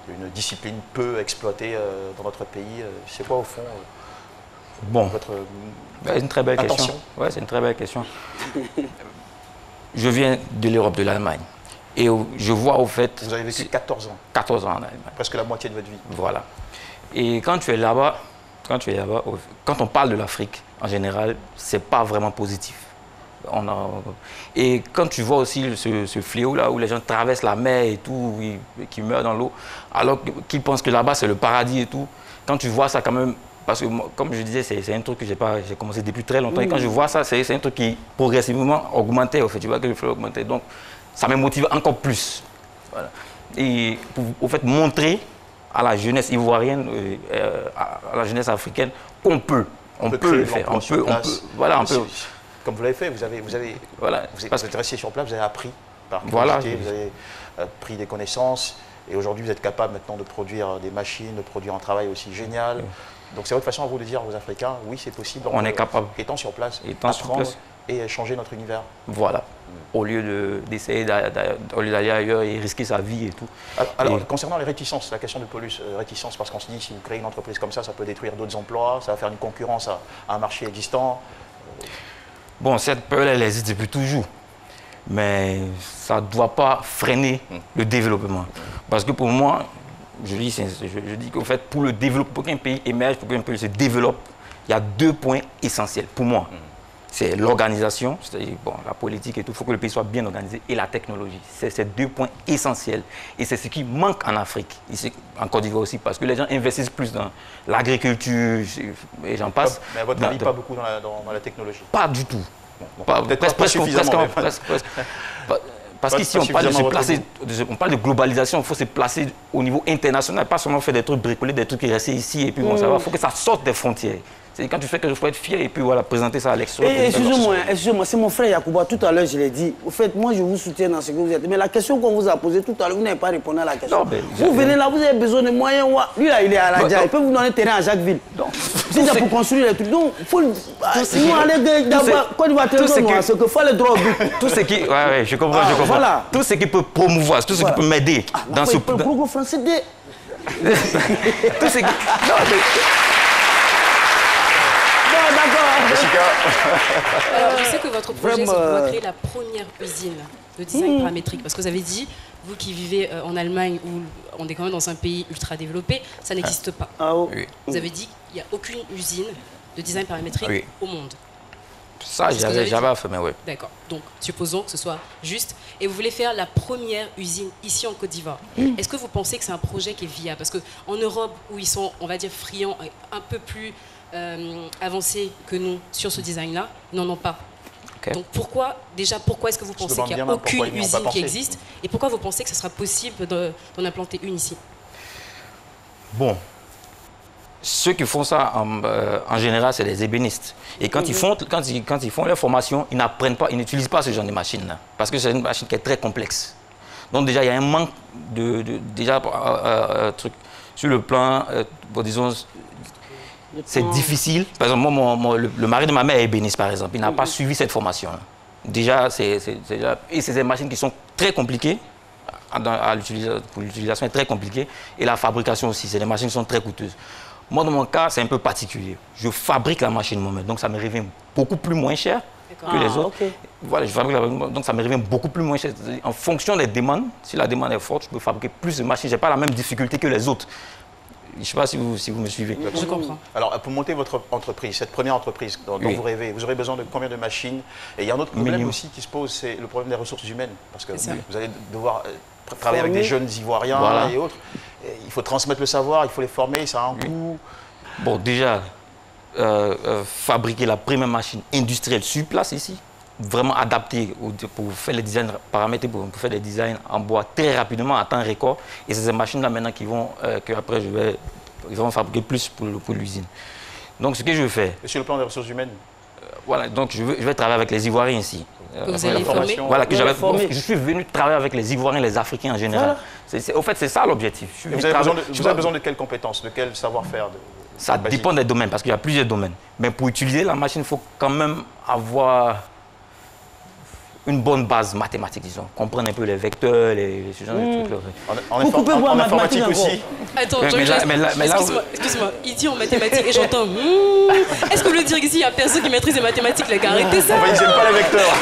une discipline peu exploitée dans notre pays? C'est quoi au fond votre c'est une très belle question. Ouais, c'est une très belle question. Je viens de l'Europe, de l'Allemagne. Et je vois au fait... Vous avez vécu 14 ans. 14 ans en Allemagne. Presque la moitié de votre vie. Voilà. Et quand tu es là-bas, quand on parle de l'Afrique, en général, c'est pas vraiment positif. Et quand tu vois aussi ce fléau-là, où les gens traversent la mer et tout, qui meurent dans l'eau, alors qu'ils pensent que là-bas, c'est le paradis et tout, quand tu vois ça quand même... Parce que, comme je disais, c'est un truc que j'ai commencé depuis très longtemps. Et quand je vois ça, c'est un truc qui progressivement augmentait. En fait, tu vois que le flux augmentait. Donc, ça me motive encore plus. Voilà. Et pour, au fait, montrer à la jeunesse ivoirienne, à la jeunesse africaine, qu'on peut. On peut le faire. Voilà, on peut. Comme vous l'avez fait, vous êtes resté sur place, vous avez appris par curiosité, vous avez pris des connaissances. Et aujourd'hui, vous êtes capable maintenant de produire des machines, de produire un travail aussi génial. Donc c'est votre façon à vous de dire aux Africains, oui, c'est possible. On est capable. Étant sur place, apprendre et changer notre univers. Voilà. Au lieu d'essayer d'aller ailleurs et risquer sa vie et tout. Alors concernant les réticences, la question de Paulus, réticence, parce qu'on se dit, si vous créez une entreprise comme ça peut détruire d'autres emplois, ça va faire une concurrence à un marché existant. Bon, cette peur, elle existe depuis toujours. Mais ça ne doit pas freiner le développement. Parce que pour moi, je dis qu'en fait, pour le développement, pour qu'un pays émerge, pour qu'un pays se développe, il y a 2 points essentiels pour moi. C'est l'organisation, c'est-à-dire la politique et tout, il faut que le pays soit bien organisé, et la technologie. C'est ces 2 points essentiels. Et c'est ce qui manque en Afrique, ici, en Côte d'Ivoire aussi, parce que les gens investissent plus dans l'agriculture, et j'en passe. Mais à votre avis, pas beaucoup dans la technologie? Pas du tout. Parce qu'ici, on parle de globalisation, il faut se placer au niveau international, pas seulement faire des trucs bricolés, des trucs qui restent ici, et puis bon, ça va, il faut que ça sorte des frontières. C'est quand tu fais que je faut être fier et puis voilà, présenter ça à l'extérieur. Excusez-moi, c'est mon frère Yacouba, tout à l'heure je l'ai dit. Au fait, moi je vous soutiens dans ce que vous êtes. Mais la question qu'on vous a posée tout à l'heure, vous n'avez pas répondu à la question. Non, vous venez là, vous avez besoin de moyens. Lui là, il est à la Dia, il peut vous donner terrain à Jacquesville. Si c'est pour construire les trucs. Donc, il faut. Nous aller d'abord, quand il va te dire, c'est qu'il faut aller droit au but. Tout ce qui. Ouais, je comprends, je comprends. Tout ce qui peut promouvoir, tout ce qui peut m'aider dans ce. Gros français D. Tout ce qui. Alors, je sais que votre projet, c'est de créer la première usine de design paramétrique. Parce que vous avez dit, vous qui vivez en Allemagne, où on est quand même dans un pays ultra développé, ça n'existe pas. Vous avez dit qu'il n'y a aucune usine de design paramétrique au monde. Ça, j'avais fait, mais oui. D'accord. Donc, supposons que ce soit juste. Et vous voulez faire la première usine ici en Côte d'Ivoire. Est-ce que vous pensez que c'est un projet qui est viable? Parce qu'en Europe, où ils sont, on va dire, friands, un peu plus avancés que nous sur ce design-là, ils n'en ont pas. Donc pourquoi est-ce que vous pensez qu'il n'y a aucune usine qui existe? Et pourquoi vous pensez que ce sera possible d'en implanter une ici? Bon, ceux qui font ça en général, c'est les ébénistes. Et quand ils font leur formation, ils n'apprennent pas, ils n'utilisent pas ce genre de machine-là. Parce que c'est une machine qui est très complexe. Donc déjà, il y a un manque truc sur le plan, disons, c'est difficile. Par exemple, moi, le mari de ma mère est ébéniste, par exemple. Il n'a pas suivi cette formation. Déjà, et c'est des machines qui sont très compliquées. Pour l'utilisation, est très compliquée. Et la fabrication aussi, c'est des machines qui sont très coûteuses. Moi, dans mon cas, c'est un peu particulier. Je fabrique la machine moi-même. Donc, ça me revient beaucoup plus moins cher que les autres. Voilà, je fabrique donc, ça me revient beaucoup plus moins cher. En fonction des demandes, si la demande est forte, je peux fabriquer plus de machines. Je n'ai pas la même difficulté que les autres. Je ne sais pas si vous me suivez. Je comprends. Alors, pour monter votre entreprise, cette première entreprise dont vous rêvez, vous aurez besoin de combien de machines? Et il y a un autre problème aussi qui se pose, c'est le problème des ressources humaines. Parce que vous allez devoir travailler avec des jeunes Ivoiriens et autres. Et il faut transmettre le savoir, il faut les former, ça a un coût. Bon, déjà, fabriquer la première machine industrielle sur place ici, vraiment adaptée pour faire les designs paramétriques, pour faire des designs en bois très rapidement, à temps record. Et c'est ces machines-là maintenant qui vont, qu'après, ils vont fabriquer plus pour l'usine. Donc, ce que je vais faire... Et sur le plan des ressources humaines? Voilà, donc je vais travailler avec les Ivoiriens ici. Vous allez former? Voilà, je suis venu travailler avec les Ivoiriens, les Africains en général. Au fait, c'est ça l'objectif. Vous avez besoin de quelles compétences, de quel savoir-faire? Ça dépend des domaines, parce qu'il y a plusieurs domaines. Mais pour utiliser la machine, il faut quand même avoir une bonne base mathématique, disons. Comprendre un peu les vecteurs, ce genre de trucs. En informatique aussi. Attends, excuse-moi. Il dit en mathématiques et j'entends... Est-ce que vous voulez dire qu'ici, il n'y a personne qui maîtrise les mathématiques, les gars? Arrêtez ça. Ils n'aiment pas les vecteurs.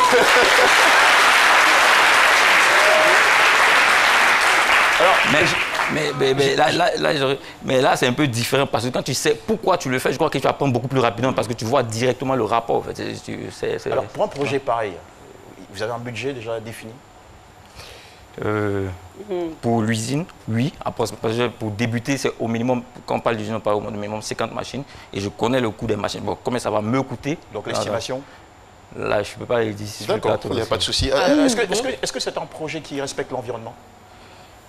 Alors, mais là, c'est un peu différent parce que quand tu sais pourquoi tu le fais, je crois que tu apprends beaucoup plus rapidement parce que tu vois directement le rapport. En fait. Alors, pour un projet pareil, vous avez un budget déjà défini? Pour l'usine, oui. Après, pour débuter, c'est au minimum, quand on parle d'usine, on parle au minimum 50 machines. Et je connais le coût des machines. Bon, combien ça va me coûter? Donc, l'estimation? Là, je ne peux pas le dire. D'accord, il n'y a pas de souci. Est-ce que c'est un projet qui respecte l'environnement?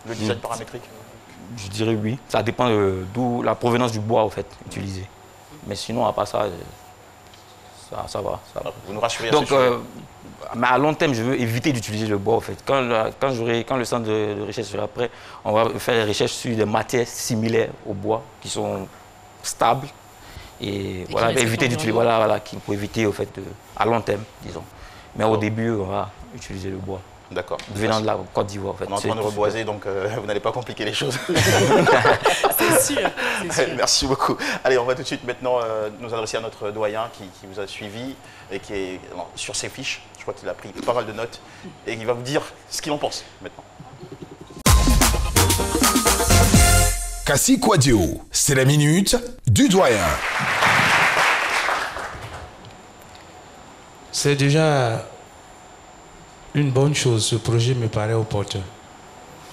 Le design paramétrique? Je dirais oui. Ça dépend d'où la provenance du bois, en fait, utilisé. Mais sinon, à part ça, ça va. Vous nous rassurez. Donc, mais à long terme, je veux éviter d'utiliser le bois, en fait. Quand le centre de recherche sera prêt, on va faire des recherches sur des matières similaires au bois, qui sont stables. Et voilà, éviter d'utiliser, pour éviter, au fait, à long terme, disons. Mais au début, on va utiliser le bois. D'accord. Venant de la Côte d'Ivoire, en fait. On est en train de reboiser, donc vous n'allez pas compliquer les choses. C'est sûr. Merci beaucoup. Allez, on va tout de suite maintenant nous adresser à notre doyen qui vous a suivi et qui est sur ses fiches. Je crois qu'il a pris pas mal de notes et qui va vous dire ce qu'il en pense maintenant. Cassie Quadio, c'est la minute du doyen. C'est déjà une bonne chose, ce projet me paraît opportun.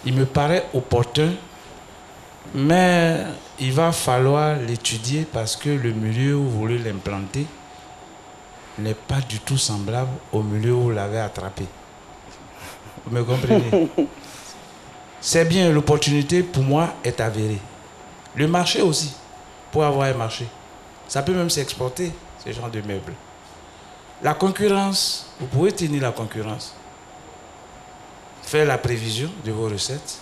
Il me paraît opportun, mais il va falloir l'étudier parce que le milieu où vous voulez l'implanter n'est pas du tout semblable au milieu où vous l'avez attrapé. Vous me comprenez? C'est bien, l'opportunité pour moi est avérée. Le marché aussi, pour avoir un marché. Ça peut même s'exporter, ce genre de meubles. La concurrence, vous pouvez tenir la concurrence. Faire la prévision de vos recettes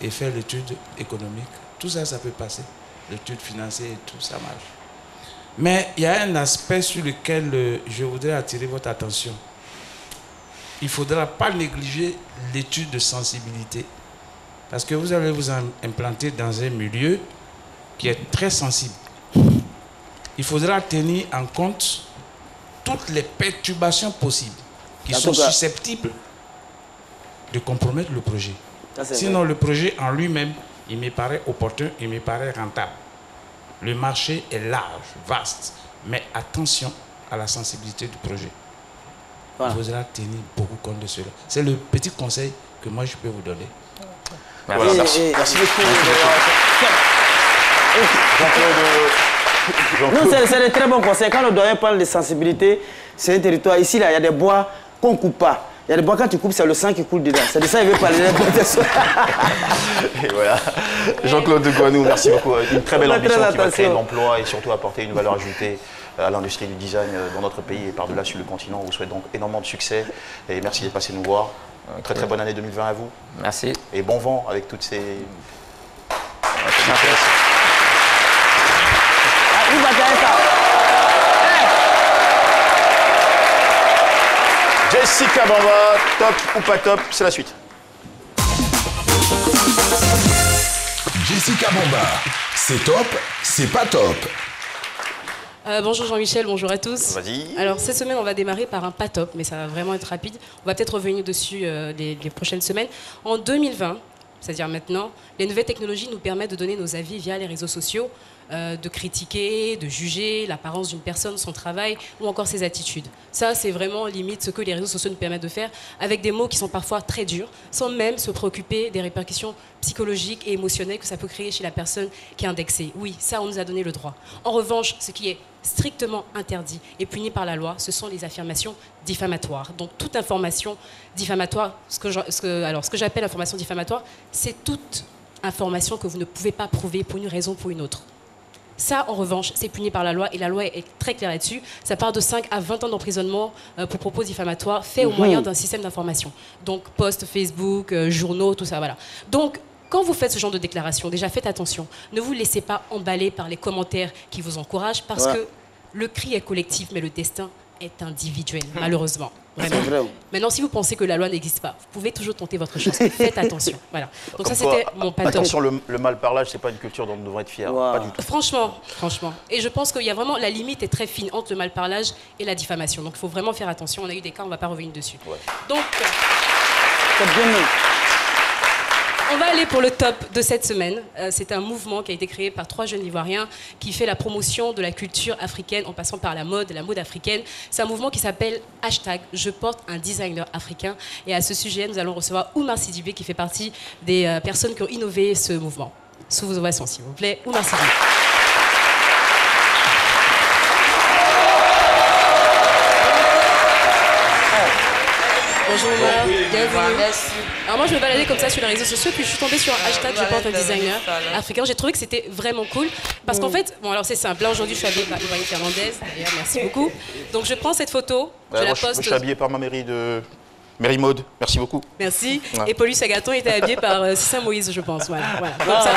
et faire l'étude économique. Tout ça, ça peut passer. L'étude financière et tout, ça marche. Mais il y a un aspect sur lequel je voudrais attirer votre attention. Il ne faudra pas négliger l'étude de sensibilité. Parce que vous allez vous implanter dans un milieu qui est très sensible. Il faudra tenir en compte toutes les perturbations possibles qui sont susceptibles de compromettre le projet. Sinon, le projet en lui-même, il me paraît opportun, il me paraît rentable. Le marché est large, vaste, mais attention à la sensibilité du projet. Voilà. Il faudra tenir beaucoup compte de cela. C'est le petit conseil que moi je peux vous donner. Voilà, merci beaucoup. Non, c'est de très bons conseils. Quand le doyen parle de sensibilité, c'est un territoire. Ici, là, il y a des bois qu'on ne coupe pas. Il y a des bois, quand tu coupes, c'est le sang qui coule dedans. C'est de ça qu'il veut parler. Et voilà. Jean-Claude Gouanou, merci beaucoup. Une très belle ambition qui va créer de l'emploi et surtout apporter une valeur ajoutée à l'industrie du design dans notre pays et par-delà sur le continent. On vous souhaite donc énormément de succès et merci d'être passé nous voir. Très très bonne année 2020 à vous. Merci. Et bon vent avec toutes ces... Jessica Bamba, top ou pas top, c'est la suite. Jessica Bamba, c'est top, c'est pas top. Bonjour Jean-Michel, bonjour à tous. Vas-y. Alors cette semaine on va démarrer par un pas top, mais ça va vraiment être rapide. On va peut-être revenir dessus les prochaines semaines. En 2020, c'est-à-dire maintenant, les nouvelles technologies nous permettent de donner nos avis via les réseaux sociaux, de critiquer, de juger l'apparence d'une personne, son travail ou encore ses attitudes. Ça, c'est vraiment limite ce que les réseaux sociaux nous permettent de faire avec des mots qui sont parfois très durs, sans même se préoccuper des répercussions psychologiques et émotionnelles que ça peut créer chez la personne qui est indexée. Oui, ça, on nous a donné le droit. En revanche, ce qui est strictement interdit et puni par la loi, ce sont les affirmations diffamatoires. Donc toute information diffamatoire, ce que j'appelle information diffamatoire, c'est toute information que vous ne pouvez pas prouver pour une raison ou pour une autre. Ça, en revanche, c'est puni par la loi et la loi est très claire là-dessus. Ça part de 5 à 20 ans d'emprisonnement pour propos diffamatoires faits au moyen d'un système d'information. Donc, posts, Facebook, journaux, tout ça, voilà. Donc, quand vous faites ce genre de déclaration, déjà faites attention. Ne vous laissez pas emballer par les commentaires qui vous encouragent parce que le cri est collectif, mais le destin est individuel, malheureusement. Vraiment. Vrai. Maintenant, si vous pensez que la loi n'existe pas, vous pouvez toujours tenter votre chance. Faites attention. Voilà. Donc ça, c'était mon pas top. Attention, le mal-parlage, c'est pas une culture dont nous devons être fiers. Pas du tout. Franchement. Et je pense qu'il y a vraiment, la limite est très fine entre le mal-parlage et la diffamation. Donc il faut vraiment faire attention. On a eu des cas, on ne va pas revenir dessus. Ouais. Donc, on va aller pour le top de cette semaine. C'est un mouvement qui a été créé par 3 jeunes Ivoiriens qui fait la promotion de la culture africaine en passant par la mode africaine. C'est un mouvement qui s'appelle #Je porte un designer africain. Et à ce sujet, nous allons recevoir Oumar Sidibé qui fait partie des personnes qui ont innové ce mouvement. Sous vos ovations, s'il vous plaît. Oumar Sidibé. bonjour bienvenue. Merci. Alors moi je me baladais comme ça sur les réseaux sociaux, puis je suis tombée sur un hashtag je porte un designer africain. J'ai trouvé que c'était vraiment cool, parce qu'en fait, bon alors c'est simple, là aujourd'hui je suis habillée par Ibrahim Fernandez, d'ailleurs merci beaucoup. Donc je prends cette photo, je la poste. Je suis habillée par ma mairie de... Mary Maud, merci beaucoup. Merci. Ouais. Et Paulus Agathon était habillé par Sissin Moïse, je pense. Voilà. Donc, ça...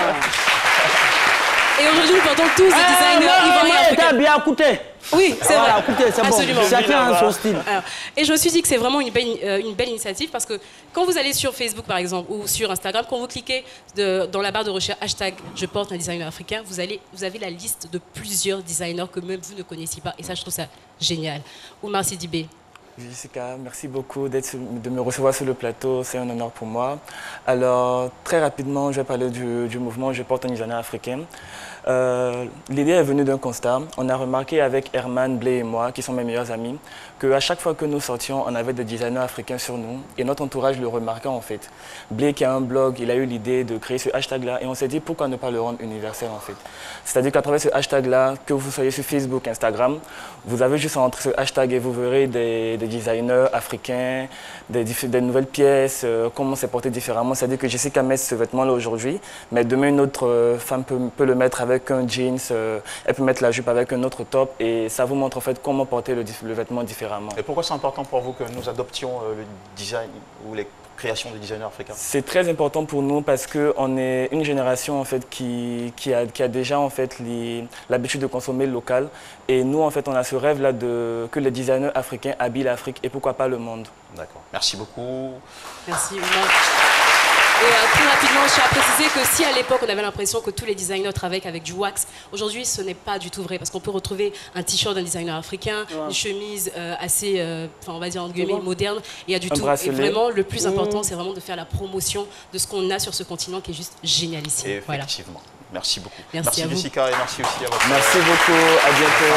Et aujourd'hui, nous portons tous des designers ivoiriens africains. Bien écouté. Oui, c'est vrai. Écoutez, c'est absolument. Bon. Chacun a son style. Alors, et je me suis dit que c'est vraiment une belle initiative, parce que quand vous allez sur Facebook, par exemple, ou sur Instagram, quand vous cliquez dans la barre de recherche hashtag je porte un designer africain, vous avez la liste de plusieurs designers que même vous ne connaissiez pas. Et ça, je trouve ça génial. Oumar Sidibé. Jessica, merci beaucoup de me recevoir sur le plateau, c'est un honneur pour moi. Alors, très rapidement, je vais parler du mouvement Je porte un designer africain. L'idée est venue d'un constat. On a remarqué avec Herman, Blé et moi, qui sont mes meilleurs amis, qu'à chaque fois que nous sortions, on avait des designers africains sur nous et notre entourage le remarquait en fait. Blé, qui a un blog, il a eu l'idée de créer ce hashtag-là et on s'est dit pourquoi ne pas le rendre universel en fait. C'est-à-dire qu'à travers ce hashtag-là, que vous soyez sur Facebook, Instagram, vous avez juste à entrer ce hashtag et vous verrez des designers africains, des nouvelles pièces, comment c'est porté différemment. C'est-à-dire que Jessica met ce vêtement-là aujourd'hui, mais demain une autre femme peut le mettre avec un jeans, elle peut mettre la jupe avec un autre top et ça vous montre en fait comment porter le vêtement différemment. Et pourquoi c'est important pour vous que nous adoptions le design ou les créations des designers africains? C'est très important pour nous parce qu'on est une génération en fait, qui a déjà en fait, l'habitude de consommer local. Et nous, en fait, on a ce rêve-là que les designers africains habillent l'Afrique et pourquoi pas le monde. D'accord. Merci beaucoup. Merci. Et très rapidement, je tiens à préciser que si à l'époque on avait l'impression que tous les designers travaillent avec du wax, aujourd'hui ce n'est pas du tout vrai, parce qu'on peut retrouver un t-shirt d'un designer africain, une chemise assez, on va dire en guillemets, moderne, et il y a du tout. Et vraiment, le plus important, c'est vraiment de faire la promotion de ce qu'on a sur ce continent qui est juste génialissime. Effectivement. Voilà. Merci beaucoup. Merci à vous. Jessica et merci aussi à votre... Merci beaucoup, à bientôt.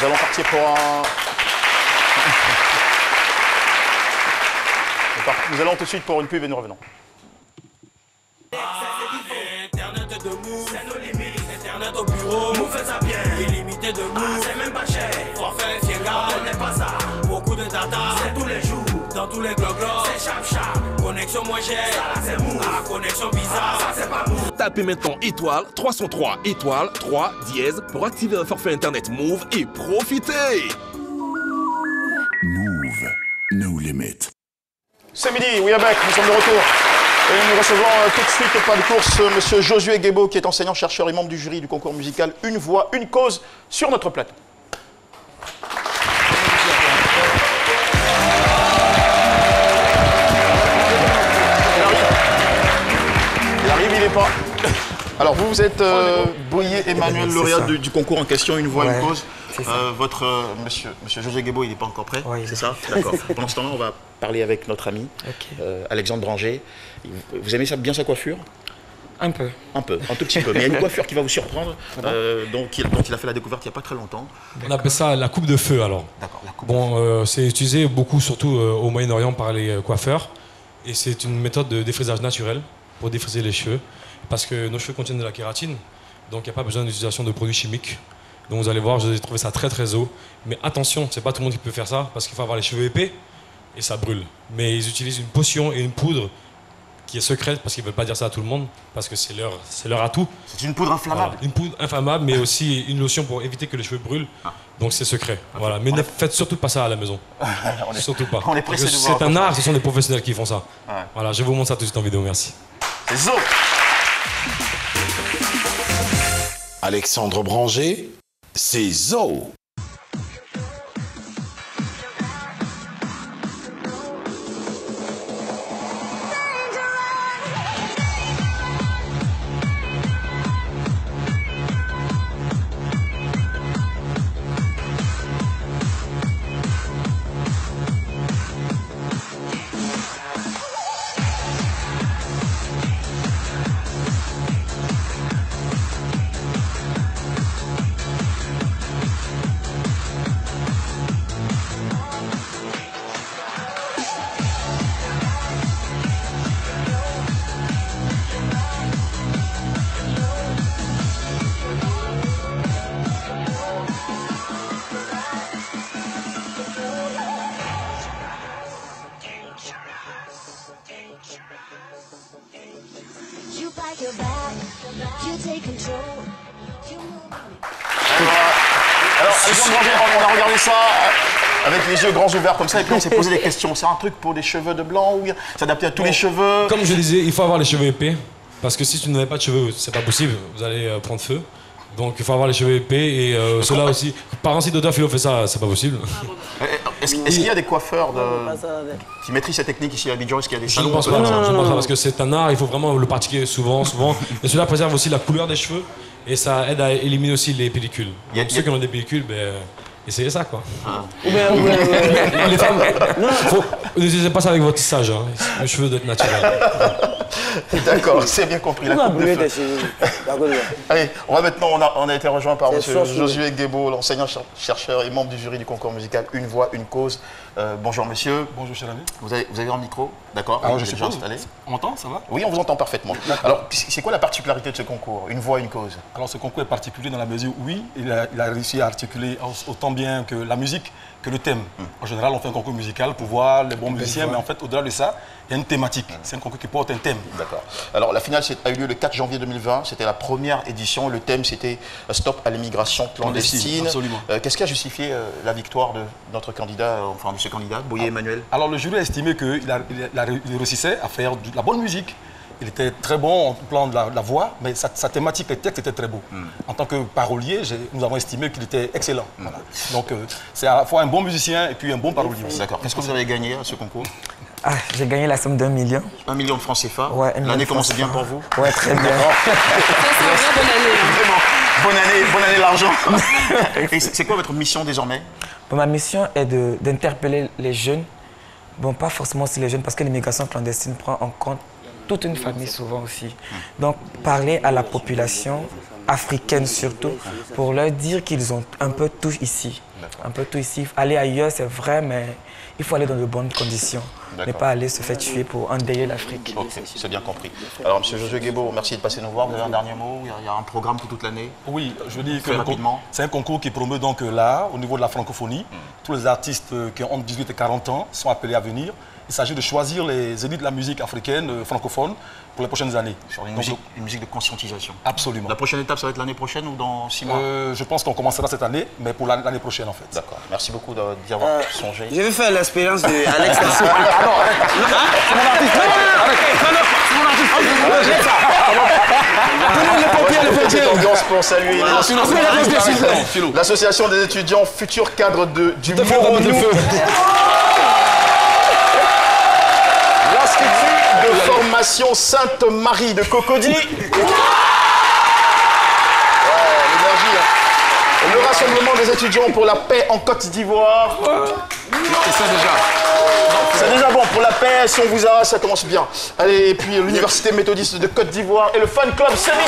Nous allons partir pour un... Nous allons tout de suite pour une pub et nous revenons. Internet de Move, c'est nos limites. Internet au bureau, Move fait ça bien. Illimité de Move, c'est même pas cher. Forfait, Fienga, on n'est pas ça. Beaucoup de data, c'est tous les jours. Dans tous les gloglos, c'est chap. Connexion moins chère, ça là c'est Move. Ah, connexion bizarre, ça c'est pas Move. Tapez maintenant étoile 303 étoile 3 dièse pour activer un forfait internet Move et profitez. Move, no limit. C'est midi, we are back, nous sommes de retour. Et nous recevons tout de suite au pas de course monsieur Josué Guébo, qui est enseignant, chercheur et membre du jury du concours musical Une Voix, Une Cause sur notre plateau. Il arrive, il n'est pas. Alors vous êtes Boyer Emmanuel, lauréat du concours en question Une Voix, Une Cause. Votre monsieur Josué Guébo, il n'est pas encore prêt, c'est ça? D'accord. Pendant ce temps-là, on va parler avec notre ami Alexandre Branger. Vous aimez bien sa coiffure? Un peu. Un tout petit peu. Mais il y a une coiffure qui va vous surprendre, dont il a fait la découverte il n'y a pas très longtemps. On appelle ça la coupe de feu alors. D'accord, la coupe de feu. C'est utilisé beaucoup, surtout au Moyen-Orient, par les coiffeurs. Et c'est une méthode de défrisage naturel pour défriser les cheveux. Parce que nos cheveux contiennent de la kératine, donc il n'y a pas besoin d'utilisation de produits chimiques. Donc vous allez voir, j'ai trouvé ça très haut. Mais attention, c'est pas tout le monde qui peut faire ça, parce qu'il faut avoir les cheveux épais et ça brûle. Mais ils utilisent une potion et une poudre qui est secrète, parce qu'ils ne veulent pas dire ça à tout le monde, parce que c'est leur atout. C'est une poudre inflammable. Voilà, une poudre inflammable, mais aussi une lotion pour éviter que les cheveux brûlent. Donc c'est secret. Voilà. Mais ne faites surtout pas ça à la maison. Surtout pas. On est pressé de voir. C'est un art, ce sont des professionnels qui font ça. Ouais. Voilà, je vous montre ça tout de suite en vidéo, merci. C'est Zo. Alexandre Branger, c'est Zo. Alors, Alexandre Granger, on a regardé ça avec les yeux grands ouverts comme ça, et puis on s'est posé des questions. C'est un truc pour des cheveux de blanc ou s'adapter à tous les cheveux? Comme je disais, il faut avoir les cheveux épais. Parce que si tu n'avez pas de cheveux, c'est pas possible, vous allez prendre feu. Donc il faut avoir les cheveux épais et cela aussi. Par exemple, si Dr Philo fait ça, c'est pas possible. Est-ce qu'il y a des coiffeurs qui maîtrisent cette technique ici à Abidjan? Est-ce qu'il y a des Je ne pense pas, je ne pense pas, parce que c'est un art, il faut vraiment le pratiquer souvent. Et cela préserve aussi la couleur des cheveux et ça aide à éliminer aussi les pellicules. Donc, ceux qui ont des pellicules, essayez ça quoi. Les femmes, n'utilisez pas ça avec votre tissage, hein. Les cheveux doivent être naturels. D'accord, c'est bien compris. La coupe de feu. Allez, on a été rejoint par M. Josué Guébo, l'enseignant-chercheur et membre du jury du concours musical Une Voix, Une Cause. Bonjour monsieur. Bonjour cher ami. Vous avez un micro, d'accord? Alors je suis déjà installé. On m'entend, ça va? Oui, on vous entend parfaitement. Alors, c'est quoi la particularité de ce concours, Une Voix, Une Cause? Alors ce concours est particulier dans la mesure où, oui, il a réussi à articuler autant bien que la musique que le thème. En général, on fait un concours musical pour voir les bons musiciens, mais en fait, au-delà de ça, il y a une thématique. C'est un concours qui porte un thème. D'accord. Alors, la finale a eu lieu le 4 janvier 2020. C'était la première édition. Le thème, c'était Stop à l'immigration clandestine. Absolument. Qu'est-ce qui a justifié la victoire de notre candidat, enfin de ce candidat, Boyer Emmanuel? Alors, le jury a estimé qu'il réussissait à faire de la bonne musique. Il était très bon en plan de la voix, mais sa thématique, les textes étaient très beaux. En tant que parolier, nous avons estimé qu'il était excellent. Voilà. Donc, c'est à la fois un bon musicien et puis un bon parolier. D'accord. Qu'est-ce que vous avez gagné à ce concours? J'ai gagné la somme d'1 million. 1 million de francs CFA. Ouais, l'année commence bien pour vous? Ouais, très bien. Bonne année l'argent. Et c'est quoi votre mission désormais? Ma mission est d'interpeller les jeunes. Bon, pas forcément aussi les jeunes, parce que l'immigration clandestine prend en compte toute une famille souvent aussi. Donc, parler à la population africaine surtout, pour leur dire qu'ils ont un peu tout ici. Un peu tout ici. Aller ailleurs, c'est vrai, mais il faut aller dans de bonnes conditions. Ne pas aller se faire tuer pour endayer l'Afrique. Ok, c'est bien compris. Alors, M. Josué Guébo, merci de passer nous voir. Vous avez un dernier mot? Il y a un programme pour toute l'année? Oui, je veux dire que c'est un concours qui promeut donc l'art au niveau de la francophonie. Tous les artistes qui ont entre 18 et 40 ans sont appelés à venir. Il s'agit de choisir les élites de la musique africaine, francophone, pour les prochaines années. Sur une musique de conscientisation. Absolument. La prochaine étape, ça va être l'année prochaine ou dans 6 mois? Je pense qu'on commencera cette année, mais pour l'année prochaine en fait. D'accord. Merci beaucoup d'y avoir songé. Je vais faire l'expérience de Alex. C'est mon artiste. Ambiance pour saluer l'association des étudiants futurs cadres du Moronou. L'Institut de formation Sainte-Marie de Cocody. Le rassemblement des étudiants pour la paix en Côte d'Ivoire. C'est ça déjà. C'est déjà bon, pour la paix, si on vous a, ça commence bien. Allez, et puis l'Université méthodiste de Côte d'Ivoire et le fan club Semidi.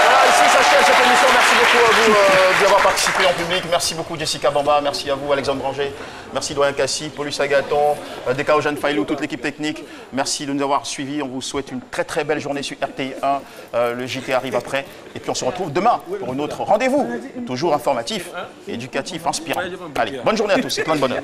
Voilà, ici s'achève cette émission. Merci beaucoup à vous d'y avoir participé en public. Merci beaucoup Jessica Bamba, merci à vous Alexandre Granger, merci Doyen Cassi, Paulus Agaton, Dekao Jeanne Failou, toute l'équipe technique. Merci de nous avoir suivis. On vous souhaite une très très belle journée sur RTI1. Le JT arrive après. Et puis on se retrouve demain pour un autre rendez-vous. Toujours informatif, éducatif, inspirant. Allez, bonne journée à tous et plein de bonheur.